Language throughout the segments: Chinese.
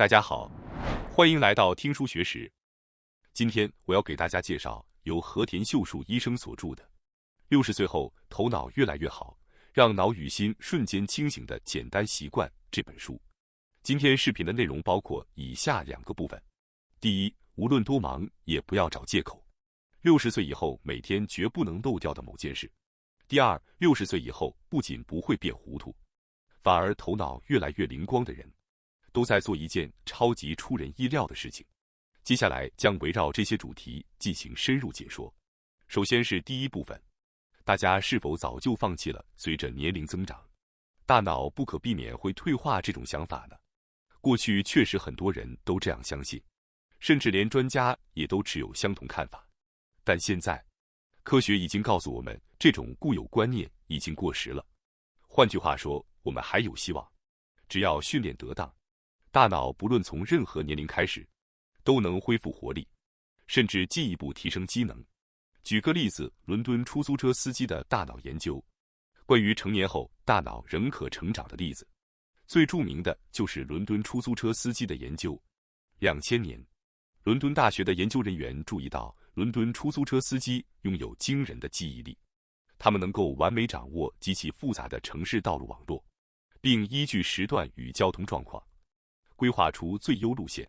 大家好，欢迎来到听书学史。今天我要给大家介绍由和田秀树医生所著的《60岁后头脑越来越好，让脑与心瞬间清醒的简单习惯》这本书。今天视频的内容包括以下2个部分：第一，无论多忙也不要找借口，60岁以后每天绝不能漏掉的某件事；第二，60岁以后不仅不会变糊涂，反而头脑越来越灵光的人，都在做一件超级出人意料的事情。接下来将围绕这些主题进行深入解说。首先是第一部分，大家是否早就放弃了随着年龄增长，大脑不可避免会退化这种想法呢？过去确实很多人都这样相信，甚至连专家也都持有相同看法。但现在，科学已经告诉我们，这种固有观念已经过时了。换句话说，我们还有希望，只要训练得当，大脑不论从任何年龄开始，都能恢复活力，甚至进一步提升机能。举个例子，伦敦出租车司机的大脑研究，关于成年后大脑仍可成长的例子，最著名的就是伦敦出租车司机的研究。2000年，伦敦大学的研究人员注意到，伦敦出租车司机拥有惊人的记忆力，他们能够完美掌握极其复杂的城市道路网络，并依据时段与交通状况规划出最优路线。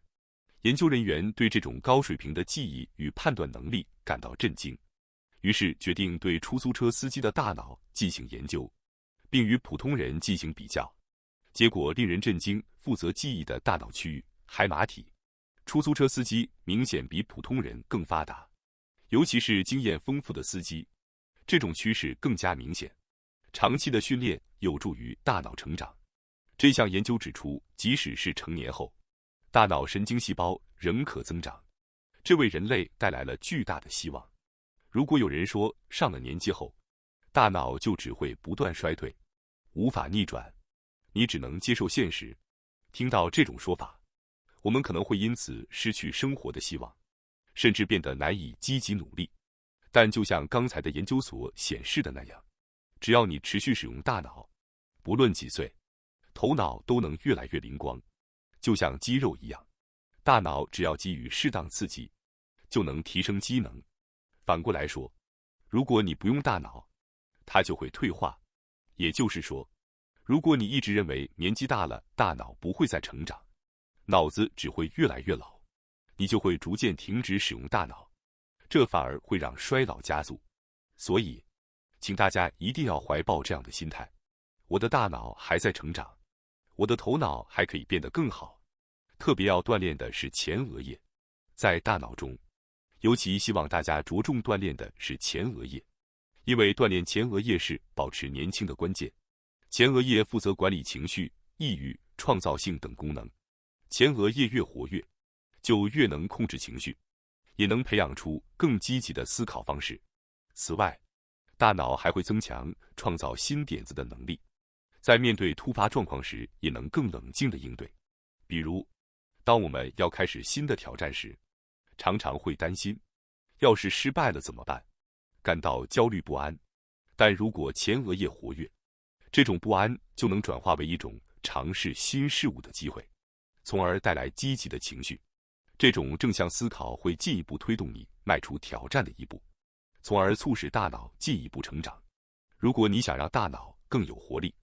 研究人员对这种高水平的记忆与判断能力感到震惊，于是决定对出租车司机的大脑进行研究，并与普通人进行比较。结果令人震惊，负责记忆的大脑区域海马体，出租车司机明显比普通人更发达，尤其是经验丰富的司机，这种趋势更加明显。长期的训练有助于大脑成长。这项研究指出，即使是成年后，大脑神经细胞仍可增长，这为人类带来了巨大的希望。如果有人说上了年纪后，大脑就只会不断衰退，无法逆转，你只能接受现实。听到这种说法，我们可能会因此失去生活的希望，甚至变得难以积极努力。但就像刚才的研究所显示的那样，只要你持续使用大脑，不论几岁，头脑都能越来越灵光。就像肌肉一样，大脑只要给予适当刺激，就能提升机能。反过来说，如果你不用大脑，它就会退化。也就是说，如果你一直认为年纪大了，大脑不会再成长，脑子只会越来越老，你就会逐渐停止使用大脑，这反而会让衰老加速。所以，请大家一定要怀抱这样的心态：我的大脑还在成长，我的头脑还可以变得更好。特别要锻炼的是前额叶，在大脑中，尤其希望大家着重锻炼的是前额叶，因为锻炼前额叶是保持年轻的关键。前额叶负责管理情绪、抑郁、创造性等功能，前额叶越活跃，就越能控制情绪，也能培养出更积极的思考方式。此外，大脑还会增强创造新点子的能力，在面对突发状况时也能更冷静地应对。比如，当我们要开始新的挑战时，常常会担心，要是失败了怎么办？感到焦虑不安。但如果前额叶活跃，这种不安就能转化为一种尝试新事物的机会，从而带来积极的情绪。这种正向思考会进一步推动你迈出挑战的一步，从而促使大脑进一步成长。如果你想让大脑更有活力，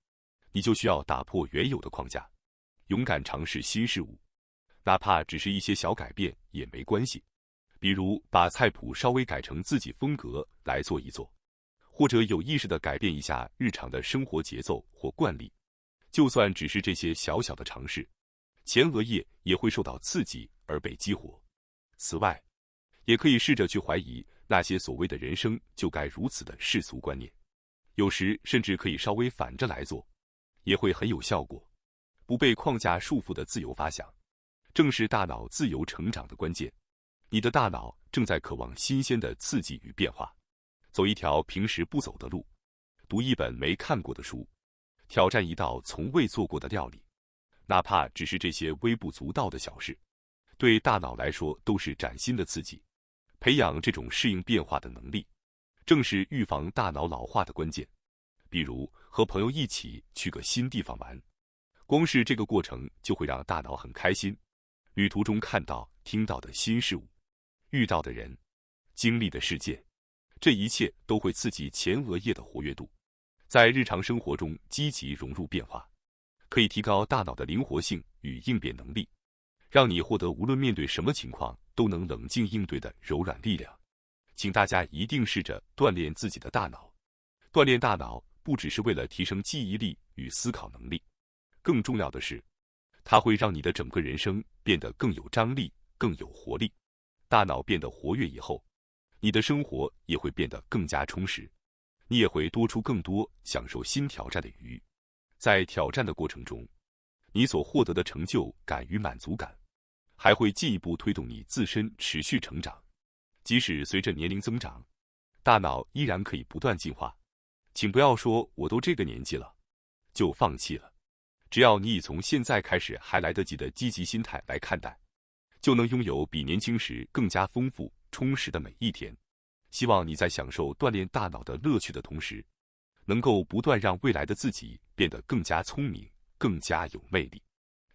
你就需要打破原有的框架，勇敢尝试新事物，哪怕只是一些小改变也没关系。比如把菜谱稍微改成自己风格来做一做，或者有意识地改变一下日常的生活节奏或惯例。就算只是这些小小的尝试，前额叶也会受到刺激而被激活。此外，也可以试着去怀疑那些所谓的人生就该如此的世俗观念，有时甚至可以稍微反着来做，也会很有效果。不被框架束缚的自由发想，正是大脑自由成长的关键。你的大脑正在渴望新鲜的刺激与变化，走一条平时不走的路，读一本没看过的书，挑战一道从未做过的料理，哪怕只是这些微不足道的小事，对大脑来说都是崭新的刺激。培养这种适应变化的能力，正是预防大脑老化的关键。比如和朋友一起去个新地方玩，光是这个过程就会让大脑很开心，旅途中看到、听到的新事物，遇到的人，经历的事件，这一切都会刺激前额叶的活跃度，在日常生活中积极融入变化，可以提高大脑的灵活性与应变能力，让你获得无论面对什么情况都能冷静应对的柔软力量。请大家一定试着锻炼自己的大脑。锻炼大脑不只是为了提升记忆力与思考能力，更重要的是，它会让你的整个人生变得更有张力、更有活力。大脑变得活跃以后，你的生活也会变得更加充实，你也会多出更多享受新挑战的余裕。在挑战的过程中，你所获得的成就感与满足感，还会进一步推动你自身持续成长。即使随着年龄增长，大脑依然可以不断进化。请不要说我都这个年纪了，就放弃了。只要你以从现在开始还来得及的积极心态来看待，就能拥有比年轻时更加丰富、充实的每一天。希望你在享受锻炼大脑的乐趣的同时，能够不断让未来的自己变得更加聪明、更加有魅力。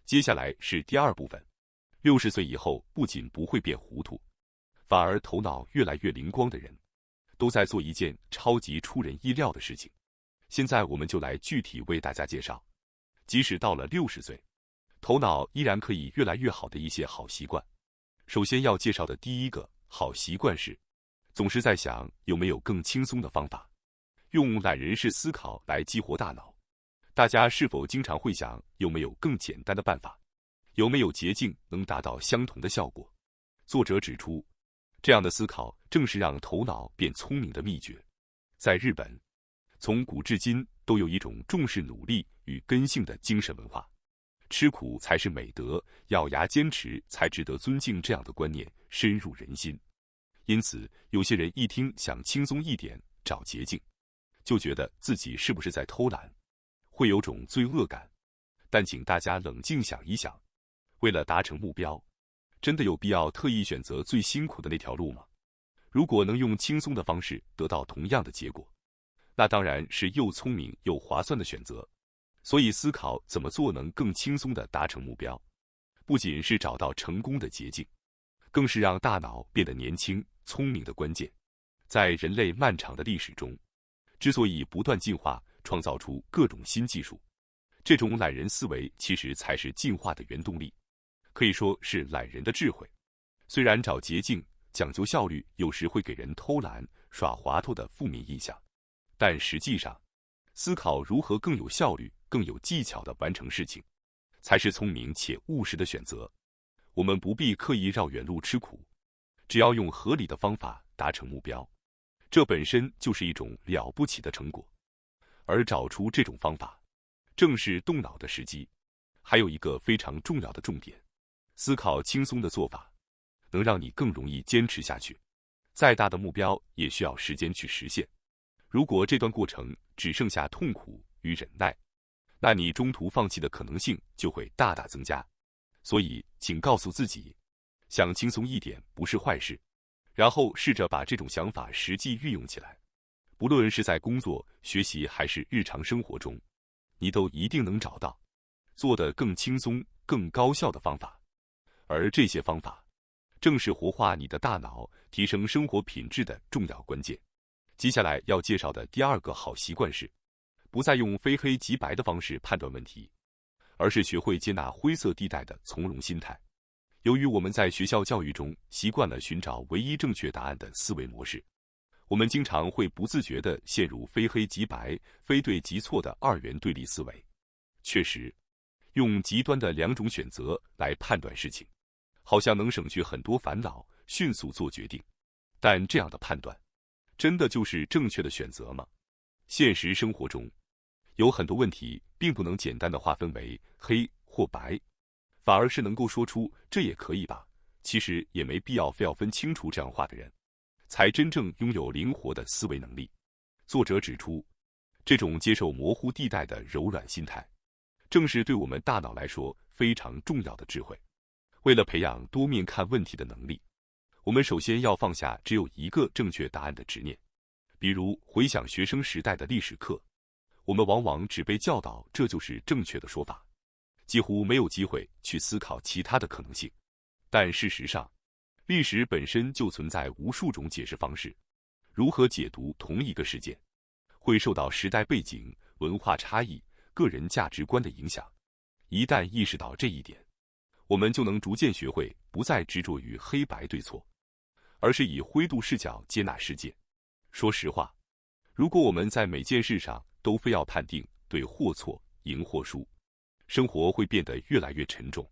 接下来是第二部分，60岁以后不仅不会变糊涂，反而头脑越来越灵光的人，都在做一件超级出人意料的事情。现在我们就来具体为大家介绍，即使到了60岁，头脑依然可以越来越好的一些好习惯。首先要介绍的第一个好习惯是，总是在想有没有更轻松的方法，用懒人式思考来激活大脑。大家是否经常会想有没有更简单的办法，有没有捷径能达到相同的效果？作者指出，这样的思考正是让头脑变聪明的秘诀。在日本，从古至今都有一种重视努力与根性的精神文化，吃苦才是美德，咬牙坚持才值得尊敬，这样的观念深入人心。因此，有些人一听想轻松一点，找捷径，就觉得自己是不是在偷懒，会有种罪恶感。但请大家冷静想一想，为了达成目标，真的有必要特意选择最辛苦的那条路吗？如果能用轻松的方式得到同样的结果，那当然是又聪明又划算的选择。所以思考怎么做能更轻松地达成目标，不仅是找到成功的捷径，更是让大脑变得年轻聪明的关键。在人类漫长的历史中，之所以不断进化，创造出各种新技术，这种懒人思维其实才是进化的原动力，可以说是懒人的智慧。虽然找捷径、讲究效率有时会给人偷懒、耍滑头的负面印象，但实际上，思考如何更有效率、更有技巧地完成事情，才是聪明且务实的选择。我们不必刻意绕远路吃苦，只要用合理的方法达成目标，这本身就是一种了不起的成果。而找出这种方法，正是动脑的时机。还有一个非常重要的重点，思考轻松的做法，能让你更容易坚持下去。再大的目标也需要时间去实现。如果这段过程只剩下痛苦与忍耐，那你中途放弃的可能性就会大大增加。所以，请告诉自己，想轻松一点不是坏事，然后试着把这种想法实际运用起来。不论是在工作、学习还是日常生活中，你都一定能找到做得更轻松、更高效的方法。而这些方法，正是活化你的大脑、提升生活品质的重要关键。接下来要介绍的第二个好习惯是，不再用非黑即白的方式判断问题，而是学会接纳灰色地带的从容心态。由于我们在学校教育中习惯了寻找唯一正确答案的思维模式，我们经常会不自觉地陷入非黑即白、非对即错的二元对立思维。确实，用极端的两种选择来判断事情，好像能省去很多烦恼，迅速做决定。但这样的判断，真的就是正确的选择吗？现实生活中，有很多问题并不能简单地划分为黑或白，反而是能够说出这也可以吧，其实也没必要非要分清楚这样话的人，才真正拥有灵活的思维能力。作者指出，这种接受模糊地带的柔软心态，正是对我们大脑来说非常重要的智慧。为了培养多面看问题的能力，我们首先要放下只有一个正确答案的执念。比如回想学生时代的历史课，我们往往只被教导这就是正确的说法，几乎没有机会去思考其他的可能性。但事实上，历史本身就存在无数种解释方式。如何解读同一个事件，会受到时代背景、文化差异、个人价值观的影响。一旦意识到这一点，我们就能逐渐学会不再执着于黑白对错，而是以灰度视角接纳世界。说实话，如果我们在每件事上都非要判定对或错、赢或输，生活会变得越来越沉重。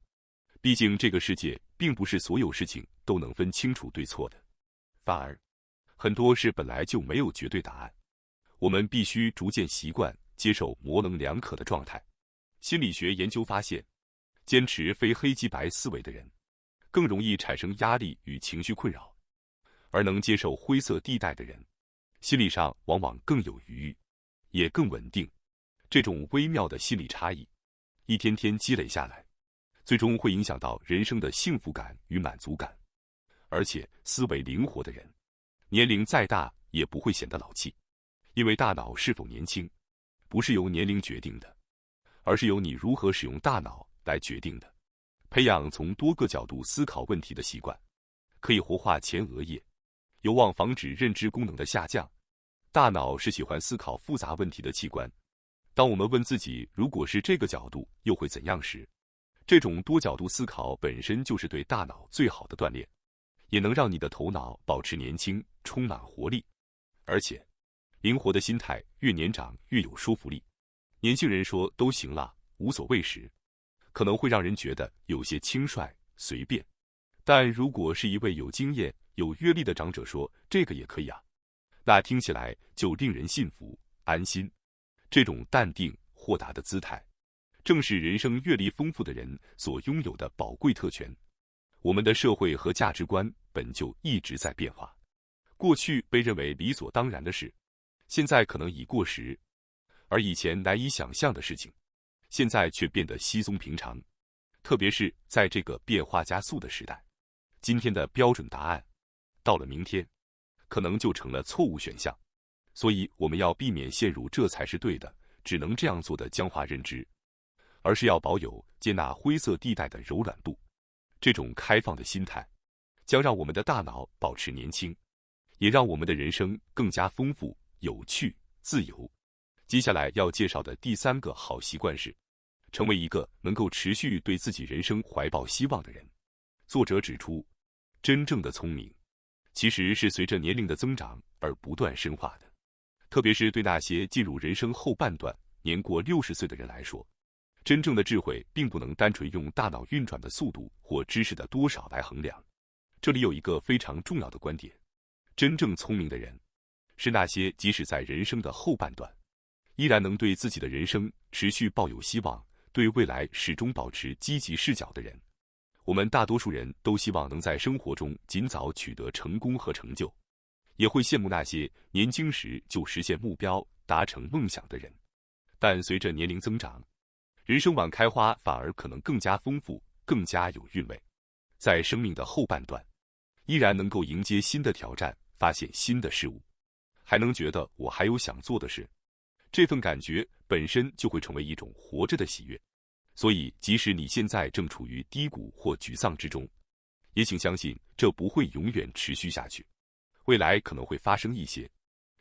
毕竟这个世界并不是所有事情都能分清楚对错的，反而很多事本来就没有绝对答案。我们必须逐渐习惯接受模棱两可的状态。心理学研究发现，坚持非黑即白思维的人更容易产生压力与情绪困扰，而能接受灰色地带的人心理上往往更有余裕，也更稳定。这种微妙的心理差异一天天积累下来，最终会影响到人生的幸福感与满足感。而且思维灵活的人，年龄再大也不会显得老气，因为大脑是否年轻不是由年龄决定的，而是由你如何使用大脑来决定的。培养从多个角度思考问题的习惯，可以活化前额叶，有望防止认知功能的下降。大脑是喜欢思考复杂问题的器官。当我们问自己如果是这个角度又会怎样时，这种多角度思考本身就是对大脑最好的锻炼，也能让你的头脑保持年轻，充满活力。而且灵活的心态越年长越有说服力。年轻人说都行啦，无所谓时，可能会让人觉得有些轻率随便。但如果是一位有经验有阅历的长者说这个也可以啊，那听起来就令人信服安心。这种淡定豁达的姿态，正是人生阅历丰富的人所拥有的宝贵特权。我们的社会和价值观本就一直在变化，过去被认为理所当然的事，现在可能已过时，而以前难以想象的事情，现在却变得稀松平常。特别是在这个变化加速的时代，今天的标准答案，到了明天，可能就成了错误选项。所以我们要避免陷入这才是对的，只能这样做的僵化认知，而是要保有接纳灰色地带的柔软度。这种开放的心态，将让我们的大脑保持年轻，也让我们的人生更加丰富、有趣、自由。接下来要介绍的第3个好习惯是，成为一个能够持续对自己人生怀抱希望的人。作者指出，真正的聪明，其实是随着年龄的增长而不断深化的。特别是对那些进入人生后半段、年过60岁的人来说，真正的智慧并不能单纯用大脑运转的速度或知识的多少来衡量。这里有一个非常重要的观点，真正聪明的人，是那些即使在人生的后半段，依然能对自己的人生持续抱有希望，对未来始终保持积极视角的人。我们大多数人都希望能在生活中尽早取得成功和成就，也会羡慕那些年轻时就实现目标、达成梦想的人。但随着年龄增长，人生晚开花反而可能更加丰富，更加有韵味。在生命的后半段，依然能够迎接新的挑战，发现新的事物，还能觉得我还有想做的事，这份感觉本身就会成为一种活着的喜悦。所以即使你现在正处于低谷或沮丧之中，也请相信这不会永远持续下去，未来可能会发生一些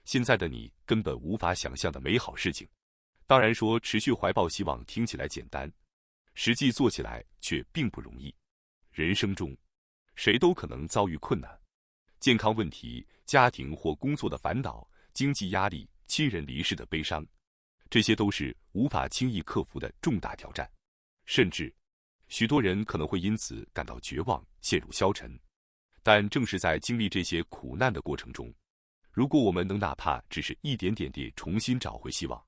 现在的你根本无法想象的美好事情。当然说持续怀抱希望听起来简单，实际做起来却并不容易。人生中，谁都可能遭遇困难，健康问题、家庭或工作的烦恼、经济压力、亲人离世的悲伤，这些都是无法轻易克服的重大挑战。甚至，许多人可能会因此感到绝望，陷入消沉。但正是在经历这些苦难的过程中，如果我们能哪怕只是一点点地重新找回希望，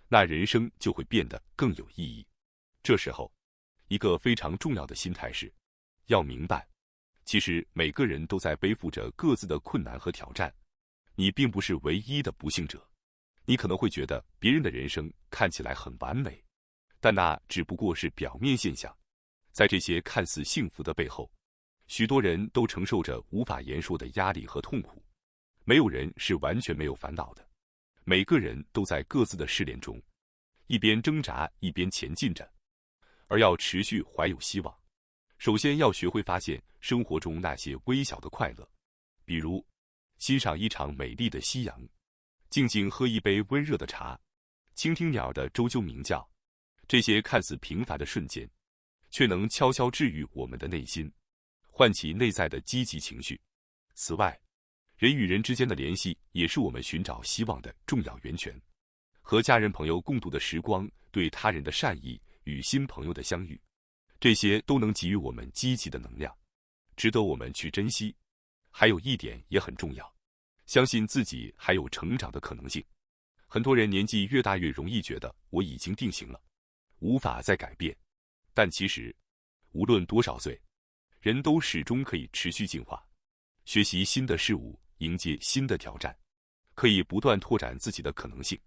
那人生就会变得更有意义。这时候，一个非常重要的心态是，要明白，其实每个人都在背负着各自的困难和挑战，你并不是唯一的不幸者。你可能会觉得别人的人生看起来很完美，但那只不过是表面现象。在这些看似幸福的背后，许多人都承受着无法言说的压力和痛苦。没有人是完全没有烦恼的，每个人都在各自的试炼中，一边挣扎一边前进着。而要持续怀有希望，首先要学会发现生活中那些微小的快乐，比如欣赏一场美丽的夕阳，静静喝一杯温热的茶，倾听鸟的啾啾鸣叫。这些看似平凡的瞬间，却能悄悄治愈我们的内心，唤起内在的积极情绪。此外，人与人之间的联系也是我们寻找希望的重要源泉。和家人朋友共度的时光，对他人的善意与新朋友的相遇，这些都能给予我们积极的能量，值得我们去珍惜。还有一点也很重要，相信自己还有成长的可能性。很多人年纪越大越容易觉得我已经定型了，无法再改变。但其实，无论多少岁，人都始终可以持续进化，学习新的事物，迎接新的挑战，可以不断拓展自己的可能性。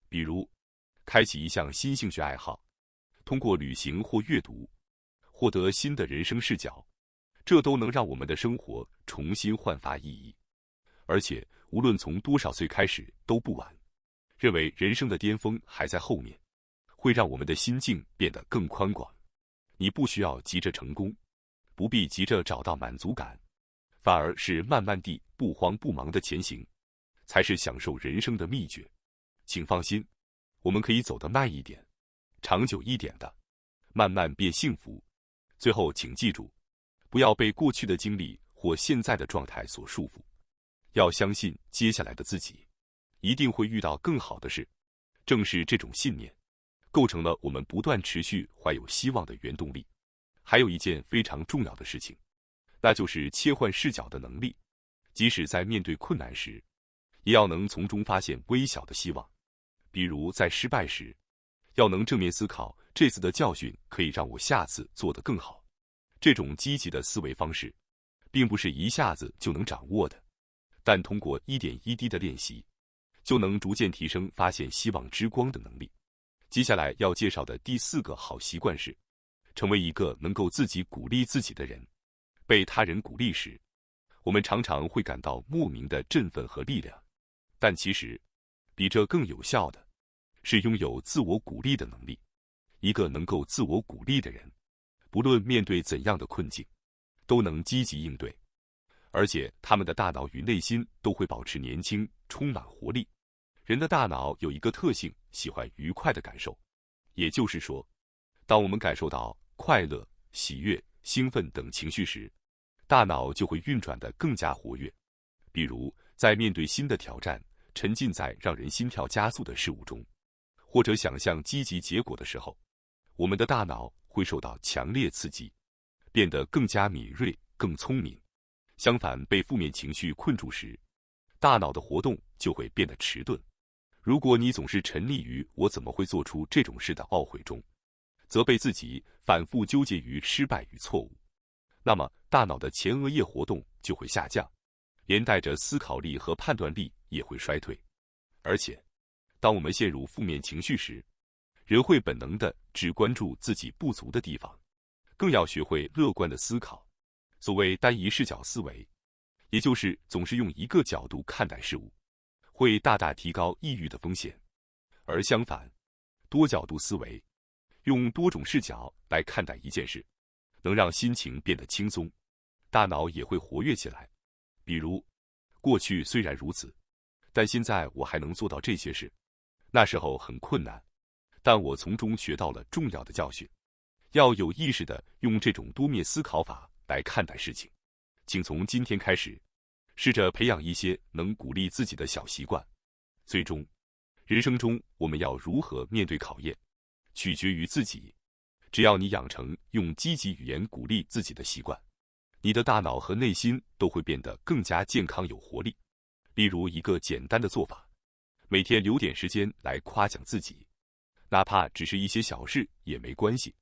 比如，开启一项新兴趣爱好，通过旅行或阅读，获得新的人生视角，这都能让我们的生活重新焕发意义。而且，无论从多少岁开始都不晚。认为人生的巅峰还在后面，会让我们的心境变得更宽广。你不需要急着成功，不必急着找到满足感，反而是慢慢地不慌不忙的前行，才是享受人生的秘诀。请放心，我们可以走得慢一点，长久一点的，慢慢变幸福。最后，请记住，不要被过去的经历或现在的状态所束缚，要相信接下来的自己一定会遇到更好的事。正是这种信念，构成了我们不断持续怀有希望的原动力。还有一件非常重要的事情，那就是切换视角的能力。即使在面对困难时，也要能从中发现微小的希望。比如在失败时，要能正面思考，这次的教训可以让我下次做得更好。这种积极的思维方式，并不是一下子就能掌握的，但通过一点一滴的练习，就能逐渐提升发现希望之光的能力。接下来要介绍的第4个好习惯是，成为一个能够自己鼓励自己的人。被他人鼓励时，我们常常会感到莫名的振奋和力量，但其实，比这更有效的是拥有自我鼓励的能力。一个能够自我鼓励的人，不论面对怎样的困境，都能积极应对，而且他们的大脑与内心都会保持年轻，充满活力。人的大脑有一个特性，喜欢愉快的感受。也就是说，当我们感受到快乐、喜悦、兴奋等情绪时，大脑就会运转得更加活跃。比如，在面对新的挑战，沉浸在让人心跳加速的事物中，或者想象积极结果的时候，我们的大脑会受到强烈刺激，变得更加敏锐、更聪明。相反，被负面情绪困住时，大脑的活动就会变得迟钝。如果你总是沉溺于我怎么会做出这种事的懊悔中，责备自己，反复纠结于失败与错误，那么大脑的前额叶活动就会下降，连带着思考力和判断力也会衰退。而且，当我们陷入负面情绪时，人会本能地只关注自己不足的地方，更要学会乐观的思考。所谓单一视角思维，也就是总是用一个角度看待事物，会大大提高抑郁的风险。而相反，多角度思维，用多种视角来看待一件事，能让心情变得轻松，大脑也会活跃起来。比如，过去虽然如此，但现在我还能做到这些事。那时候很困难，但我从中学到了重要的教训。要有意识地用这种多面思考法来看待事情。请从今天开始，试着培养一些能鼓励自己的小习惯。最终，人生中我们要如何面对考验，取决于自己。只要你养成用积极语言鼓励自己的习惯，你的大脑和内心都会变得更加健康有活力。例如一个简单的做法，每天留点时间来夸奖自己，哪怕只是一些小事也没关系。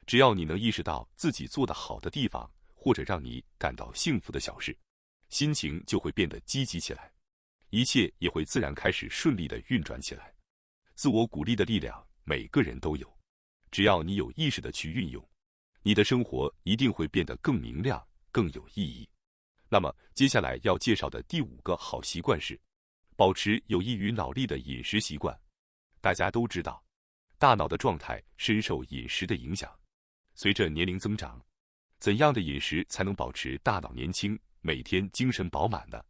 只要你能意识到自己做得好的地方，或者让你感到幸福的小事，心情就会变得积极起来，一切也会自然开始顺利地运转起来。自我鼓励的力量，每个人都有，只要你有意识地去运用，你的生活一定会变得更明亮、更有意义。那么，接下来要介绍的第5个好习惯是，保持有益于脑力的饮食习惯。大家都知道，大脑的状态深受饮食的影响。随着年龄增长，怎样的饮食才能保持大脑年轻，每天精神饱满呢？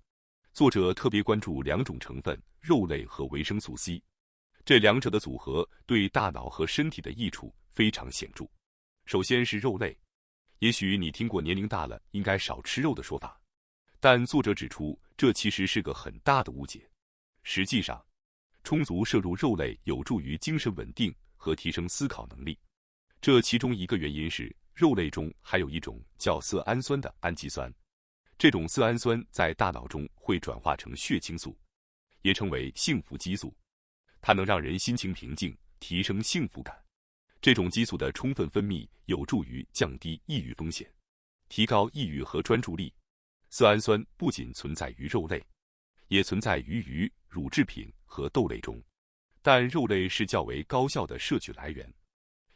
作者特别关注2种成分：肉类和维生素 C。这两者的组合对大脑和身体的益处非常显著。首先是肉类，也许你听过年龄大了应该少吃肉的说法，但作者指出，这其实是个很大的误解。实际上，充足摄入肉类有助于精神稳定和提升思考能力。这其中一个原因是，肉类中含有一种叫色氨酸的氨基酸，这种色氨酸在大脑中会转化成血清素，也称为幸福激素。它能让人心情平静，提升幸福感。这种激素的充分分泌有助于降低抑郁风险，提高抑郁和专注力。色氨酸不仅存在于肉类，也存在于鱼、乳制品和豆类中，但肉类是较为高效的摄取来源。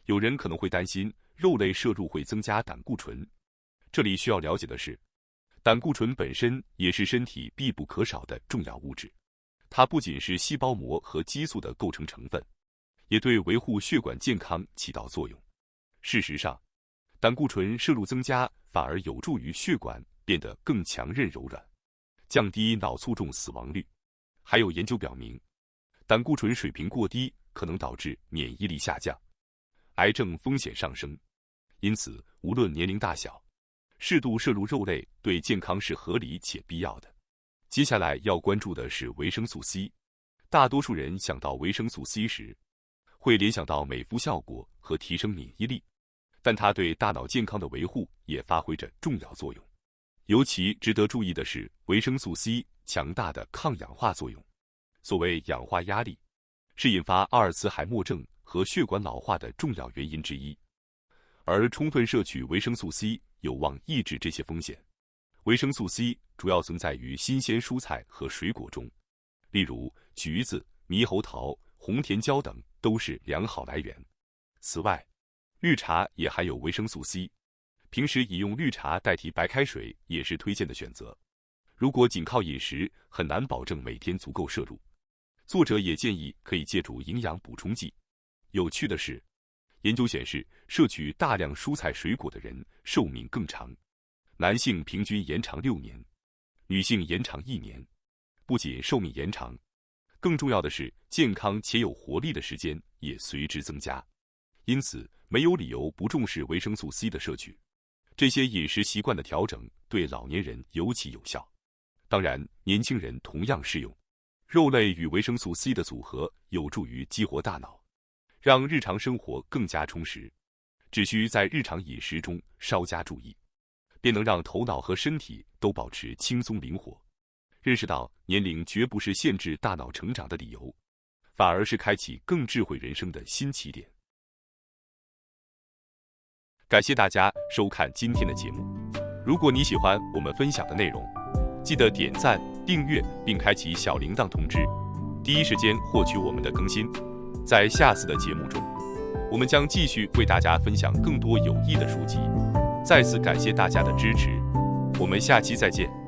有人可能会担心肉类摄入会增加胆固醇，这里需要了解的是，胆固醇本身也是身体必不可少的重要物质，它不仅是细胞膜和激素的构成成分，也对维护血管健康起到作用。事实上，胆固醇摄入增加反而有助于血管变得更强韧柔软，降低脑卒中死亡率。还有研究表明，胆固醇水平过低可能导致免疫力下降，癌症风险上升。因此，无论年龄大小，适度摄入肉类对健康是合理且必要的。接下来要关注的是维生素 C。大多数人想到维生素 C 时，会联想到美肤效果和提升免疫力，但它对大脑健康的维护也发挥着重要作用。尤其值得注意的是，维生素 C 强大的抗氧化作用。所谓氧化压力，是引发阿尔茨海默症和血管老化的重要原因之一，而充分摄取维生素 C 有望抑制这些风险。维生素 C 主要存在于新鲜蔬菜和水果中，例如橘子、猕猴桃、红甜椒等都是良好来源。此外，绿茶也含有维生素 C， 平时饮用绿茶代替白开水也是推荐的选择。如果仅靠饮食，很难保证每天足够摄入。作者也建议可以借助营养补充剂。有趣的是，研究显示，摄取大量蔬菜水果的人寿命更长，男性平均延长6年，女性延长1年。不仅寿命延长，更重要的是健康且有活力的时间也随之增加。因此，没有理由不重视维生素 C 的摄取。这些饮食习惯的调整对老年人尤其有效，当然，年轻人同样适用。肉类与维生素 C 的组合有助于激活大脑，让日常生活更加充实。只需在日常饮食中稍加注意，便能让头脑和身体都保持轻松灵活。认识到年龄绝不是限制大脑成长的理由，反而是开启更智慧人生的新起点。感谢大家收看今天的节目。如果你喜欢我们分享的内容，记得点赞、订阅并开启小铃铛通知，第一时间获取我们的更新。在下次的节目中，我们将继续为大家分享更多有益的书籍。再次感谢大家的支持，我们下期再见。